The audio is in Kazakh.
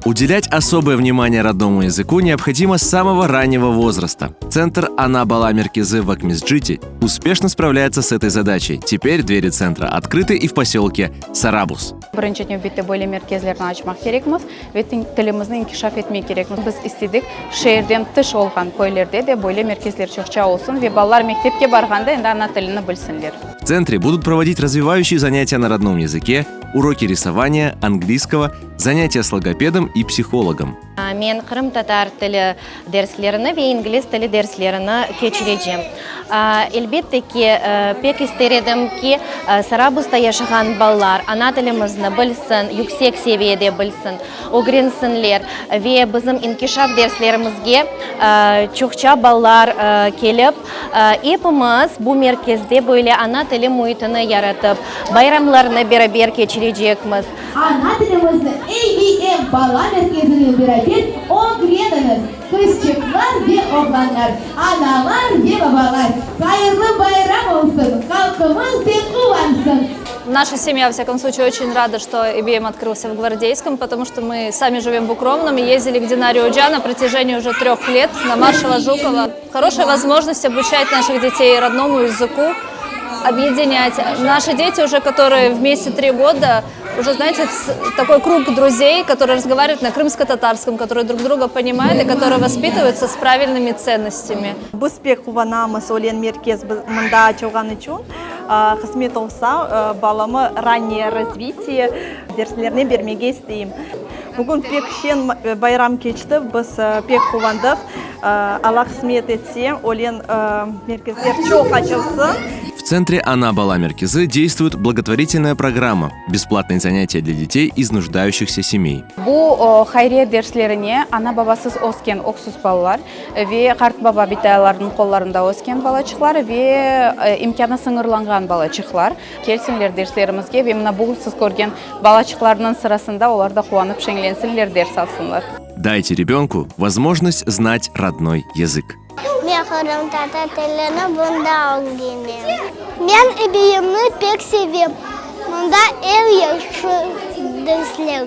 Уделять особое внимание родному языку необходимо с самого раннего возраста. Центр Ана Бала Меркезы в Акмесджите успешно справляется с этой задачей. Теперь двери центра открыты и в поселке Сарабус. Birinci növbətdə belə mərkəzlərini açmaq gerekmiz və tilimizni inkişaf etmək gerekmiz. Biz istedik şehirdən dış olğan köylərdə də belə mərkəzlər çoxça olsun və ballar məktəbə barğanda indi ana dilini bilsinlər. В центре будут проводить развивающие занятия на родном языке, уроки рисования, английского, занятия с логопедом и психологом. Мен Қырым татар тілі дәріслеріні ве инглиз тілі дәріслеріні кечірeceğim. Elbette ki pek isterim ki Sarabus'ta yaşayan ballar ana dilimizni bilsin, yüksek seviyede bilsin, öğrensinler ve bizim inkişaf derslerimizge çokça ballar gelip hepimiz bu merkezde böyle ana dili muhitini yaratıp bayramlarını beraber geçireceğimiz. Ana dilimizni ABM Bala Merkezi'ne beraber öğreniniz. Kızçıklar ve oğlanlar, analar ve babalar. Hayırlı bayram olsun, halkımız de kuvansın. Наша семья, во всяком случае, очень рада, что ИБМ открылся в Гвардейском, потому что мы сами живем в Укромном и ездили к Динаре Уджа на протяжении уже 3 лет на маршала Жукова. Хорошая возможность обучать наших детей родному языку, объединять. Наши дети уже, которые вместе 3 года, уже, знаете, такой круг друзей, которые разговаривают на крымско-татарском, которые друг друга понимают и которые воспитываются с правильными ценностями. Біз пек қуанамыз олен меркез мында açылған үшін. Қызмет олса, баламы раннее развитие дәріслеріне бермеге істейм. Бүгін пек шен байрам кечті, біз пек қуандық. Алла қызмет етсе, олен меркездер çok açылсын. В центре Ана Бала Меркезы действует благотворительная программа «Бесплатные занятия для детей из нуждающихся семей». Bu xayriye derslerine ana babasız ösken oksuz ballar ve kart baba bitayalarının kollarında ösken balacıklar ve imkanı sınırlangan balacıklar kelsinler derslerimizge ve mına bugün siz görgen balacıklarının sırasında onlar da kuanıp şenglensinler ders alsınlar. Дайте ребенку возможность знать родной язык. Мен Қырым татар тіліні бұнда öğrenем. Мен ибиімні пек sevem. Мұнда ev yaxşı dersler.